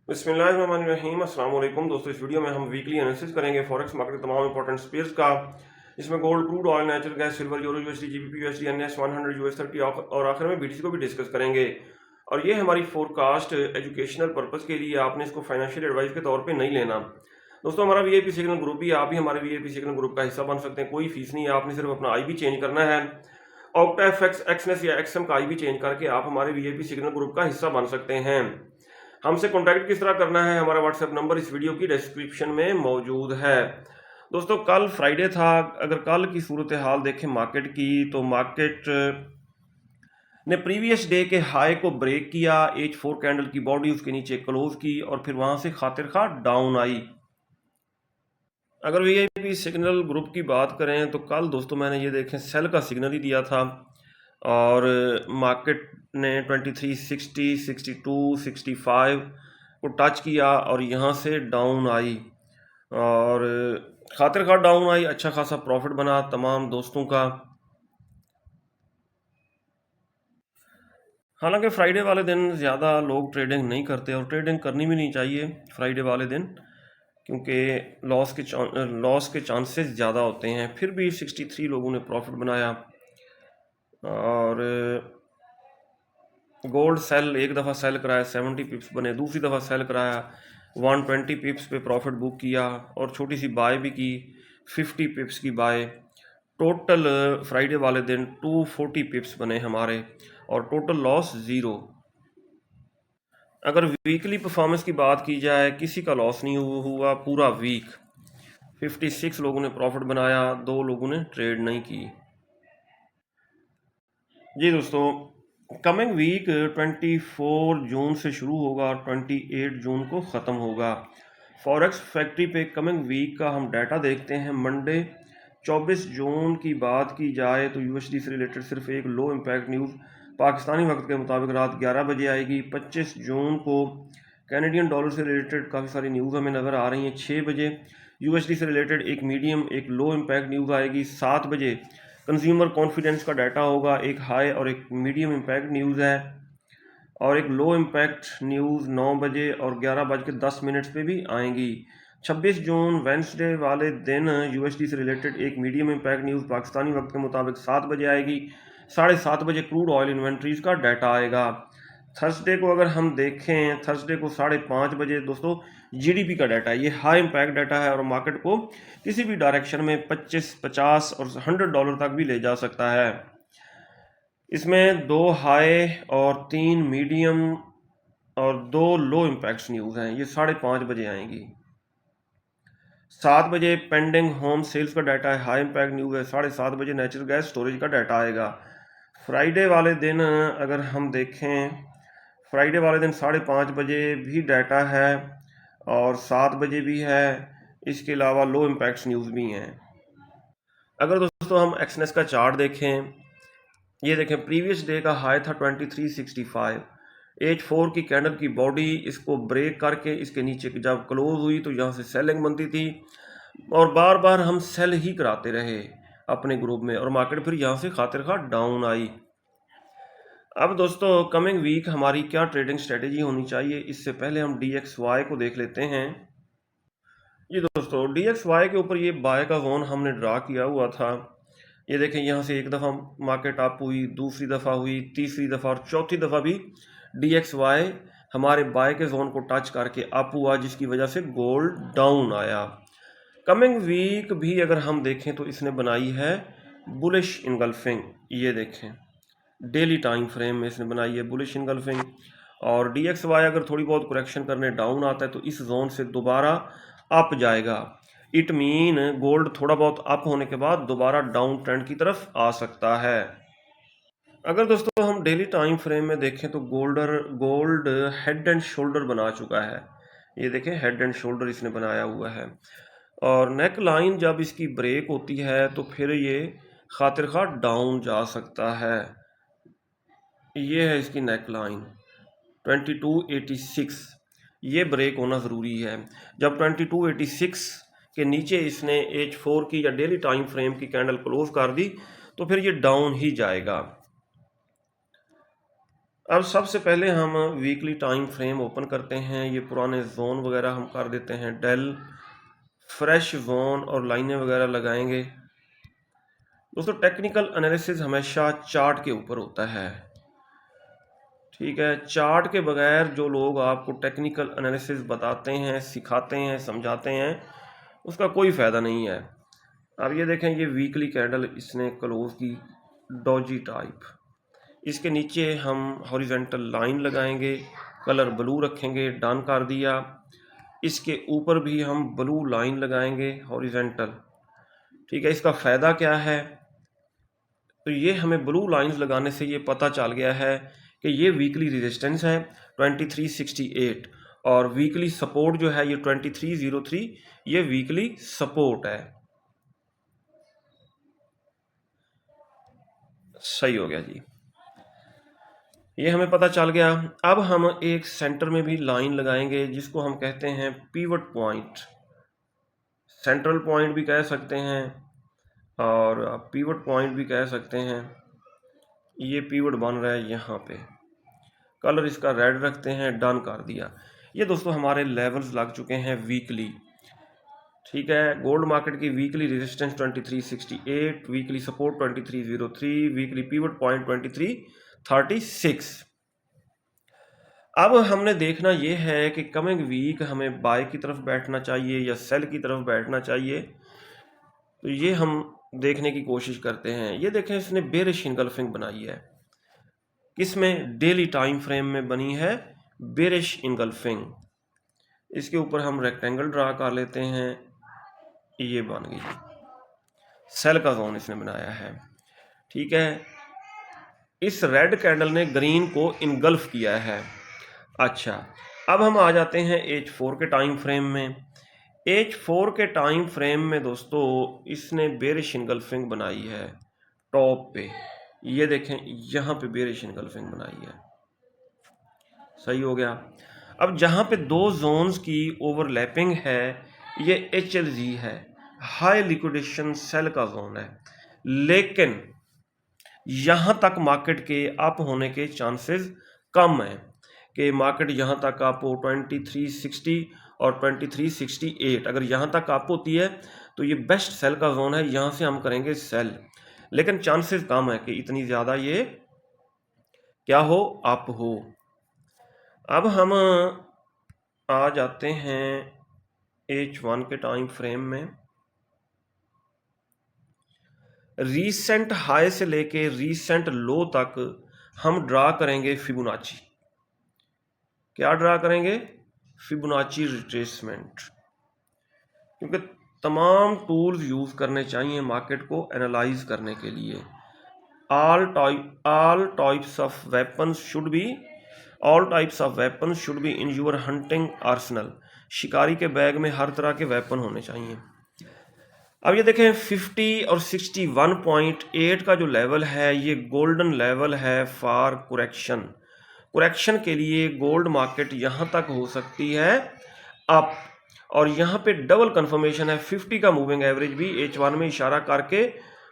बिस्मिल्लाहिर्रहमानिर्रहीम। अस्सलाम वालेकुम दोस्तों, इस वीडियो में हम वीकली एनालिसिस करेंगे फॉरेक्स मार्केट के तमाम इंपॉर्टेंट स्पेयर्स का। इसमें gold, crude oil, natural gas, silver, euro USD, GBP USD, NS 100 US 30 और आखिर में बीटीसी को भी डिस्कस करेंगे। और ये हमारी फोरकास्ट एजुकेशनल पर्पस के लिए, आपने इसको फाइनेंशियल एडवाइस के तौर पे नहीं लेना। दोस्तों, हमारा वीआईपी सिग्नल ग्रुप भी, आप भी हमारे वीआईपी सिग्नल ग्रुप का हिस्सा बन सकते हैं। कोई फीस नहीं है, आपने सिर्फ अपना आईबी चेंज करना है। ऑक्टा एफएक्स, एक्सनेस या एक्सएम का आईबी चेंज करके आप हमारे वीआईपी सिग्नल ग्रुप का हिस्सा बन सकते हैं। हमसे कॉन्टैक्ट किस तरह करना है, हमारा व्हाट्सएप नंबर इस वीडियो की डिस्क्रिप्शन में मौजूद है। दोस्तों, कल फ्राइडे था। अगर कल की सूरत हाल देखें मार्केट की, तो मार्केट ने प्रीवियस डे के हाई को ब्रेक किया। H4 कैंडल की बॉडी उसके नीचे क्लोज की और फिर वहां से खातिर खा डाउन आई। अगर वीआईपी सिग्नल ग्रुप की बात करें तो कल दोस्तों मैंने ये देखें सेल का सिग्नल ही दिया था और मार्केट ने 2360, 62, 65 को टच किया और यहाँ से डाउन आई और खातिर खा डाउन आई। अच्छा खासा प्रॉफिट बना तमाम दोस्तों का। हालांकि फ्राइडे वाले दिन ज़्यादा लोग ट्रेडिंग नहीं करते और ट्रेडिंग करनी भी नहीं चाहिए फ्राइडे वाले दिन, क्योंकि लॉस के चांसेस ज़्यादा होते हैं। फिर भी 63 लोगों ने प्रॉफिट बनाया और गोल्ड सेल एक दफ़ा सेल कराया 70 पिप्स बने, दूसरी दफ़ा सेल कराया 120 पिप्स पे प्रॉफिट बुक किया और छोटी सी बाय भी की 50 पिप्स की बाय। टोटल फ्राइडे वाले दिन 240 पिप्स बने हमारे और टोटल लॉस 0। अगर वीकली परफॉर्मेंस की बात की जाए, किसी का लॉस नहीं हुआ पूरा वीक। 56 लोगों ने प्रॉफिट बनाया, 2 लोगों ने ट्रेड नहीं की। जी दोस्तों, कमिंग वीक 24 जून से शुरू होगा और 28 जून को ख़त्म होगा। फॉरेक्स फैक्ट्री पे कमिंग वीक का हम डाटा देखते हैं। मंडे 24 जून की बात की जाए तो यूएसडी से रिलेटेड सिर्फ एक लो इम्पैक्ट न्यूज़ पाकिस्तानी वक्त के मुताबिक रात 11 बजे आएगी। 25 जून को कैनेडियन डॉलर से रिलेटेड काफ़ी सारी न्यूज़ हमें नज़र आ रही हैं। 6 बजे यूएसडी से रिलेटेड एक मीडियम एक लो इम्पैक्ट न्यूज़ आएगी। 7 बजे कंज्यूमर कॉन्फिडेंस का डाटा होगा, एक हाई और एक मीडियम इम्पैक्ट न्यूज़ है और एक लो इम्पैक्ट न्यूज़ 9 बजे और 11:10 पे भी आएंगी। 26 जून वेंसडे वाले दिन यूएसडी से रिलेटेड एक मीडियम इम्पैक्ट न्यूज़ पाकिस्तानी वक्त के मुताबिक 7 बजे आएगी। 7:30 बजे क्रूड ऑयल इन्वेंट्रीज का डाटा आएगा। थर्सडे को अगर हम देखें, थर्सडे को 5:30 बजे दोस्तों जीडीपी का डाटा है। ये हाई इम्पैक्ट डाटा है और मार्केट को किसी भी डायरेक्शन में 25, 50 और $100 तक भी ले जा सकता है। इसमें 2 हाई और 3 मीडियम और 2 लो इम्पैक्ट न्यूज़ हैं। ये 5:30 बजे आएंगी। 7 बजे पेंडिंग होम सेल्स का डाटा है, हाई इम्पैक्ट न्यूज़ है। 7:30 बजे नेचुरल गैस स्टोरेज का डाटा आएगा। फ्राइडे वाले दिन अगर हम देखें, फ्राइडे वाले दिन 5:30 बजे भी डाटा है और 7 बजे भी है। इसके अलावा लो इम्पैक्ट न्यूज़ भी हैं। अगर दोस्तों हम एक्सनेस का चार्ट देखें, ये देखें प्रीवियस डे का हाई था 2365। H4 की कैंडल की बॉडी इसको ब्रेक करके इसके नीचे जब क्लोज हुई तो यहाँ से सेलिंग बनती थी और बार बार हम सेल ही कराते रहे अपने ग्रुप में और मार्केट फिर यहाँ से खातिर खा डाउन आई। अब दोस्तों कमिंग वीक हमारी क्या ट्रेडिंग स्ट्रेटेजी होनी चाहिए, इससे पहले हम DXY को देख लेते हैं। ये दोस्तों DXY के ऊपर ये बाय का जोन हमने ड्रा किया हुआ था। ये देखें यहाँ से एक दफ़ा मार्केट अप हुई, दूसरी दफ़ा हुई, तीसरी दफ़ा और चौथी दफ़ा भी DXY हमारे बाय के जोन को टच करके अप हुआ, जिसकी वजह से गोल्ड डाउन आया। कमिंग वीक भी अगर हम देखें तो इसने बनाई है बुलिश इनगल्फिंग। ये देखें डेली टाइम फ्रेम में इसने बनाई है बुलिश इनगल्फिंग और DXY अगर थोड़ी बहुत करेक्शन करने डाउन आता है तो इस जोन से दोबारा अप जाएगा। इट मीन गोल्ड थोड़ा बहुत अप होने के बाद दोबारा डाउन ट्रेंड की तरफ आ सकता है। अगर दोस्तों हम डेली टाइम फ्रेम में देखें तो गोल्ड हेड एंड शोल्डर बना चुका है। ये देखें हेड एंड शोल्डर इसने बनाया हुआ है और नेक लाइन जब इसकी ब्रेक होती है तो फिर ये खातिर खा डाउन जा सकता है। ये है इसकी नेक लाइन 2286, ये ब्रेक होना ज़रूरी है। जब 2286 के नीचे इसने H4 की या डेली टाइम फ्रेम की कैंडल क्लोज कर दी तो फिर ये डाउन ही जाएगा। अब सबसे पहले हम वीकली टाइम फ्रेम ओपन करते हैं। ये पुराने जोन वगैरह हम कर देते हैं डेल, फ्रेश जोन और लाइनें वगैरह लगाएंगे। दोस्तों टेक्निकल एनालिसिस हमेशा चार्ट के ऊपर होता है, ठीक है। चार्ट के बगैर जो लोग आपको टेक्निकल एनालिसिस बताते हैं, सिखाते हैं, समझाते हैं, उसका कोई फ़ायदा नहीं है। अब ये देखें, ये वीकली कैंडल इसने क्लोज की डॉजी टाइप। इसके नीचे हम हॉरिजेंटल लाइन लगाएंगे, कलर ब्लू रखेंगे, डन कर दिया। इसके ऊपर भी हम ब्लू लाइन लगाएंगे हॉरिजेंटल, ठीक है। इसका फ़ायदा क्या है? तो ये हमें ब्लू लाइंस लगाने से ये पता चल गया है कि ये वीकली रेजिस्टेंस है 2368 और वीकली सपोर्ट जो है ये 2303, ये वीकली सपोर्ट है। सही हो गया जी, ये हमें पता चल गया। अब हम एक सेंटर में भी लाइन लगाएंगे जिसको हम कहते हैं पिवट पॉइंट, सेंट्रल पॉइंट भी कह सकते हैं और पिवट पॉइंट भी कह सकते हैं। ये पिवट बन रहा है यहाँ पे, कलर इसका रेड रखते हैं, डन कर दिया। ये दोस्तों हमारे लेवल्स लग चुके हैं वीकली, ठीक है। गोल्ड मार्केट की weekly resistance 2368, weekly support 2303, weekly pivot point 2336। अब हमने देखना ये है कि कमिंग वीक हमें बाय की तरफ बैठना चाहिए या सेल की तरफ बैठना चाहिए। तो ये हम देखने की कोशिश करते हैं। ये देखें, इसने बेरिश इनगल्फिंग बनाई है, किसमें? डेली टाइम फ्रेम में बनी है बेरिश इनगल्फिंग। इसके ऊपर हम रेक्टेंगल ड्रा कर लेते हैं, ये बन गई, सेल का जोन इसने बनाया है, ठीक है। इस रेड कैंडल ने ग्रीन को इनगल्फ किया है। अच्छा, अब हम आ जाते हैं H4 के टाइम फ्रेम में। H4 के टाइम फ्रेम में दोस्तों इसने बेरिश इनगल्फिंग बनाई है टॉप पे, ये देखें यहाँ पे बेरिश इनगल्फिंग बनाई है। सही हो गया। अब जहाँ पे दो जोन्स की ओवरलैपिंग है, ये HLG है, हाई लिक्विडेशन सेल का जोन है, लेकिन यहाँ तक मार्केट के अप होने के चांसेस कम हैं कि मार्केट यहाँ तक अप हो 2360 और 2368। अगर यहाँ तक अप होती है तो ये बेस्ट सेल का जोन है, यहाँ से हम करेंगे सेल, लेकिन चांसेस कम है कि इतनी ज़्यादा ये क्या हो, अप हो। अब हम आ जाते हैं H1 के टाइम फ्रेम में। रीसेंट हाई से लेके रीसेंट लो तक हम ड्रा करेंगे फिबोनाची। क्या ड्रा करेंगे? फिबोनाची रिट्रेसमेंट, क्योंकि तमाम टूल्स यूज़ करने चाहिए मार्केट को एनालाइज करने के लिए। All types of weapons should be in your hunting Arsenal. शिकारी के बैग में हर तरह के वेपन होने चाहिए। अब ये देखें, 50 और 61.8 का जो लेवल है, ये गोल्डन लेवल है फॉर कुरेक्शन के लिए। गोल्ड मार्केट यहाँ तक हो सकती है अप, और यहाँ पे डबल कंफर्मेशन है। 50 का मूविंग एवरेज भी H1 में इशारा करके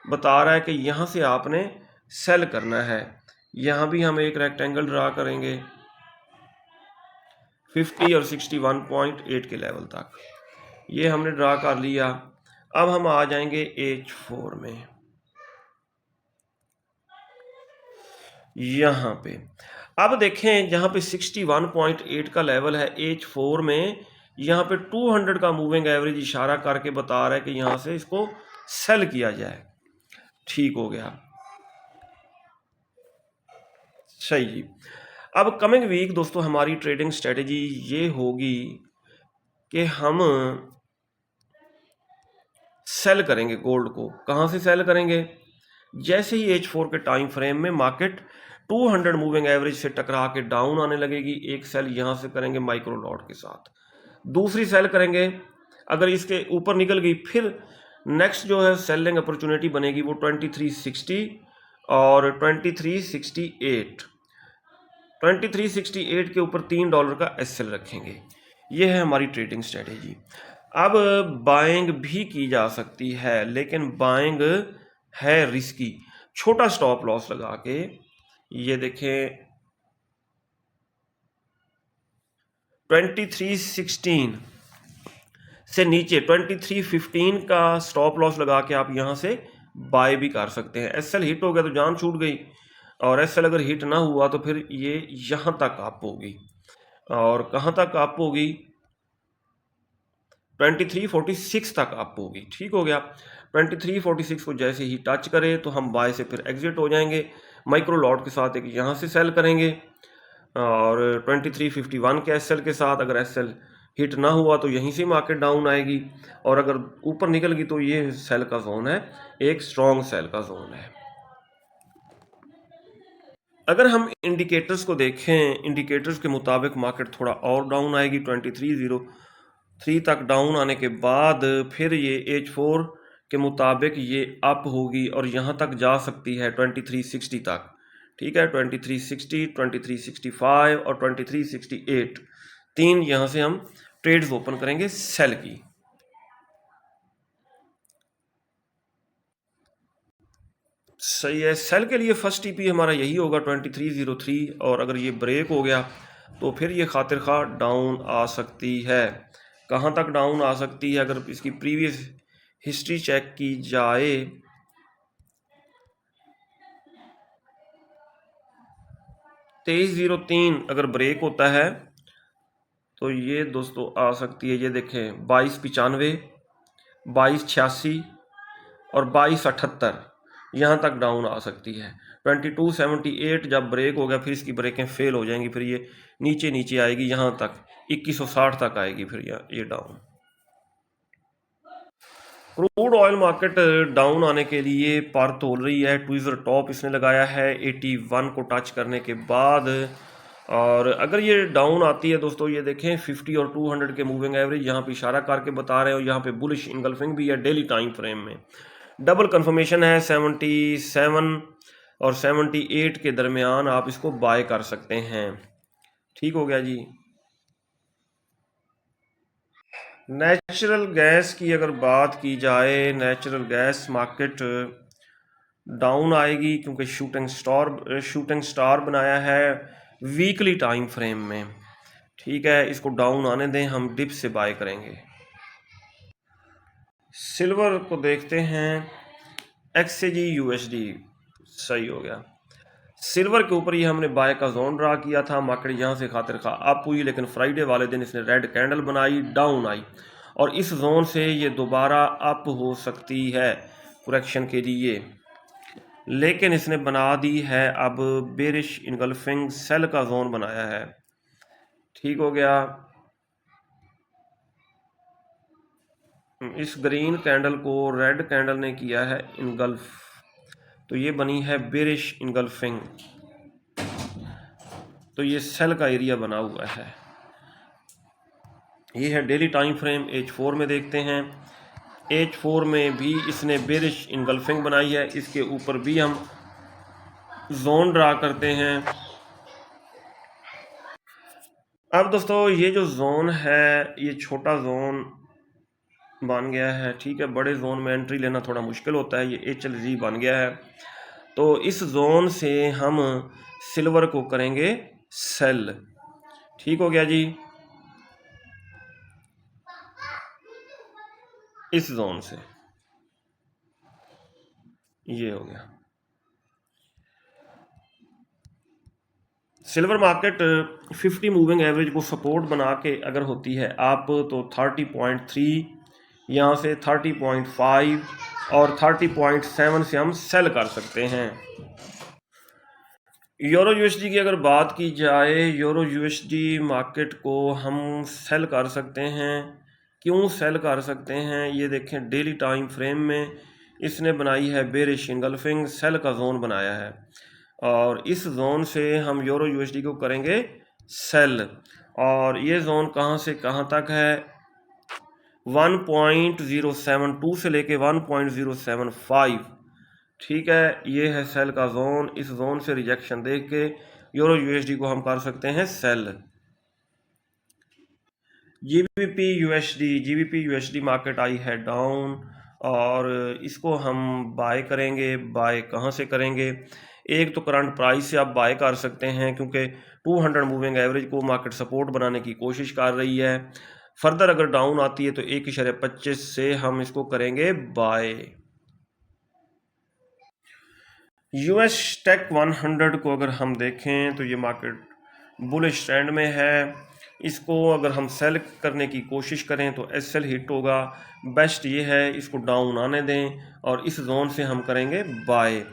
बता रहा है कि यहाँ से आपने सेल करना है। यहाँ भी हम एक रेक्टेंगल ड्रा करेंगे 50 और 61.8 के लेवल तक, ये हमने ड्रा कर लिया। अब हम आ जाएंगे H4 में, यहाँ पे। अब देखें, जहाँ पे 61.8 का लेवल है H4 में, यहाँ पे 200 का मूविंग एवरेज इशारा करके बता रहा है कि यहाँ से इसको सेल किया जाए। ठीक हो गया, सही जी। अब कमिंग वीक दोस्तों हमारी ट्रेडिंग स्ट्रेटेजी ये होगी कि हम सेल करेंगे गोल्ड को। कहाँ से सेल करेंगे? जैसे ही H4 के टाइम फ्रेम में मार्केट 200 मूविंग एवरेज से टकरा के डाउन आने लगेगी, एक सेल यहाँ से करेंगे माइक्रो लॉट के साथ, दूसरी सेल करेंगे। अगर इसके ऊपर निकल गई, फिर नेक्स्ट जो है सेलिंग अपॉर्चुनिटी बनेगी वो 2360 और 2368। 2368 के ऊपर $3 का SL रखेंगे। ये है हमारी ट्रेडिंग स्ट्रेटेजी। अब बाइंग भी की जा सकती है, लेकिन बाइंग है रिस्की। छोटा स्टॉप लॉस लगा के, ये देखें 2316 से नीचे 2315 का स्टॉप लॉस लगा के आप यहाँ से बाय भी कर सकते हैं। एसएल हिट हो गया तो जान छूट गई, और एसएल अगर हिट ना हुआ तो फिर ये यहाँ तक अप होगी, और कहाँ तक अप होगी, 2346 तक अप होगी। ठीक हो गया। 2346 को जैसे ही टच करे तो हम बाय से फिर एग्जिट हो जाएंगे, माइक्रो लॉट के साथ एक यहाँ से सेल करेंगे, और 2351 के एसएल के साथ अगर एसएल हिट ना हुआ तो यहीं से मार्केट डाउन आएगी, और अगर ऊपर निकल गई तो ये सेल का जोन है, एक स्ट्रॉन्ग सेल का जोन है। अगर हम इंडिकेटर्स को देखें, इंडिकेटर्स के मुताबिक मार्केट थोड़ा और डाउन आएगी, 2303 तक डाउन आने के बाद फिर ये H4 के मुताबिक ये अप होगी और यहाँ तक जा सकती है 2360 तक। ठीक है, 2360, 2365 और 2368, तीन यहाँ से हम ट्रेड्स ओपन करेंगे सेल की। सही है, सेल के लिए फर्स्ट टीपी हमारा यही होगा 2303, और अगर ये ब्रेक हो गया तो फिर ये खातिर खा डाउन आ सकती है। कहाँ तक डाउन आ सकती है, अगर इसकी प्रीवियस हिस्ट्री चेक की जाए 2303 अगर ब्रेक होता है तो ये दोस्तों आ सकती है, ये देखें 2295, 2286 और 2278 यहाँ तक डाउन आ सकती है। 2278 जब ब्रेक हो गया फिर इसकी ब्रेकें फेल हो जाएंगी, फिर ये नीचे नीचे आएगी, यहाँ तक 2160 तक आएगी फिर ये down. Crude oil market down आने के लिए पर तोल रही है, ट्विज़र टॉप इसने लगाया है 81 को टच करने के बाद, और अगर ये डाउन आती है दोस्तों, ये देखें 50 और 200 के मूविंग एवरेज यहाँ पे इशारा करके बता रहे हो, यहाँ पे बुलिश इंगल्फिंग भी है डेली टाइम फ्रेम में। डबल कंफर्मेशन है 77 और 78 के दरमियान आप इसको बाय कर सकते हैं। ठीक हो गया जी। नेचुरल गैस की अगर बात की जाए, नेचुरल गैस मार्केट डाउन आएगी क्योंकि शूटिंग स्टार बनाया है वीकली टाइम फ्रेम में। ठीक है, इसको डाउन आने दें, हम डिप से बाय करेंगे। सिल्वर को देखते हैं, XAG USD सही हो गया। सिल्वर के ऊपर ही हमने बाय का जोन ड्रा किया था, मार्केट यहाँ से खातिर खा अप हुई, लेकिन फ्राइडे वाले दिन इसने रेड कैंडल बनाई, डाउन आई, और इस जोन से ये दोबारा अप हो सकती है करेक्शन के लिए, लेकिन इसने बना दी है अब बेरिश इनगल्फिंग सेल का जोन बनाया है। ठीक हो गया। इस ग्रीन कैंडल को रेड कैंडल ने किया है इनगल्फ, तो ये बनी है बेरिश इनगल्फिंग, तो ये सेल का एरिया बना हुआ है। ये है डेली टाइम फ्रेम, H4 में देखते हैं, H4 में भी इसने बेरिश इनगल्फिंग बनाई है, इसके ऊपर भी हम जोन ड्रा करते हैं। अब दोस्तों ये जो जोन है ये छोटा जोन बन गया है। ठीक है, बड़े जोन में एंट्री लेना थोड़ा मुश्किल होता है, ये HLG बन गया है, तो इस जोन से हम सिल्वर को करेंगे सेल। ठीक हो गया जी। इस जोन से ये हो गया। सिल्वर मार्केट 50 मूविंग एवरेज को सपोर्ट बना के अगर होती है आप, तो 30.3 यहाँ से 30.5 और 30.7 से हम सेल कर सकते हैं। यूरो यूएसडी की अगर बात की जाए, यूरो यूएसडी मार्केट को हम सेल कर सकते हैं। क्यों सेल कर सकते हैं, ये देखें डेली टाइम फ्रेम में इसने बनाई है बेरिश इनगल्फिंग सेल का जोन बनाया है, और इस जोन से हम यूरो यूएसडी को करेंगे सेल, और ये जोन कहाँ से कहाँ तक है, 1.072 से लेके 1.075। ठीक है, ये है सेल का जोन, इस जोन से रिजेक्शन देख के यूरो यूएसडी को हम कर सकते हैं सेल। जीबीपी यूएसडी मार्केट आई है डाउन, और इसको हम बाय करेंगे। बाय कहाँ से करेंगे, एक तो करंट प्राइस से आप बाय कर सकते हैं क्योंकि 200 मूविंग एवरेज को मार्केट सपोर्ट बनाने की कोशिश कर रही है। फर्दर अगर डाउन आती है तो 1.25 से हम इसको करेंगे बाय। यूएस टेक 100 को अगर हम देखें तो ये मार्केट बुलिश ट्रेंड में है। इसको अगर हम सेल करने की कोशिश करें तो एसएल हिट होगा। बेस्ट ये है इसको डाउन आने दें और इस जोन से हम करेंगे बाय।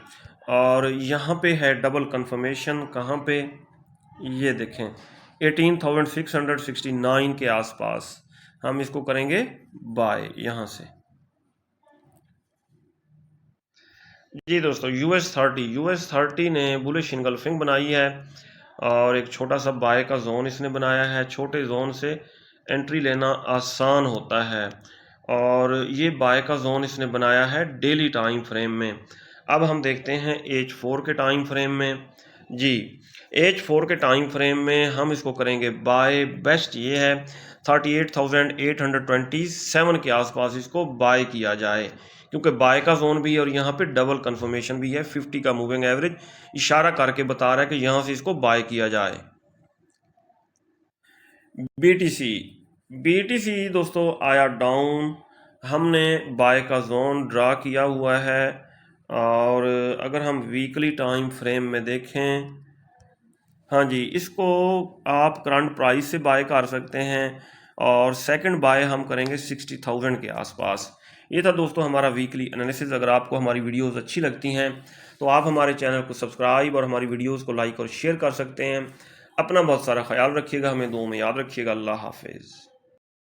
और यहाँ पे है डबल कंफर्मेशन, कहाँ पे, ये देखें 18,669 के आसपास हम इसको करेंगे बाय यहाँ से। जी दोस्तों, यूएस 30 ने बुलिश इनगल्फिंग बनाई है और एक छोटा सा बाय का जोन इसने बनाया है। छोटे जोन से एंट्री लेना आसान होता है और ये बाय का जोन इसने बनाया है डेली टाइम फ्रेम में। अब हम देखते हैं H4 के टाइम फ्रेम में। जी, H4 के टाइम फ्रेम में हम इसको करेंगे बाय। बेस्ट ये है 38,827 के आसपास इसको बाय किया जाए क्योंकि बाय का जोन भी है और यहाँ पे डबल कंफर्मेशन भी है। 50 का मूविंग एवरेज इशारा करके बता रहा है कि यहाँ से इसको बाय किया जाए। बीटीसी दोस्तों आया डाउन, हमने बाय का जोन ड्रा किया हुआ है और अगर हम वीकली टाइम फ्रेम में देखें, हाँ जी, इसको आप करंट प्राइस से बाय कर सकते हैं और सेकंड बाय हम करेंगे 60,000 के आसपास। ये था दोस्तों हमारा वीकली एनालिसिस। अगर आपको हमारी वीडियोस अच्छी लगती हैं तो आप हमारे चैनल को सब्सक्राइब और हमारी वीडियोस को लाइक और शेयर कर सकते हैं। अपना बहुत सारा ख्याल रखिएगा, हमें दुआ में याद रखिएगा। अल्लाह हाफिज़।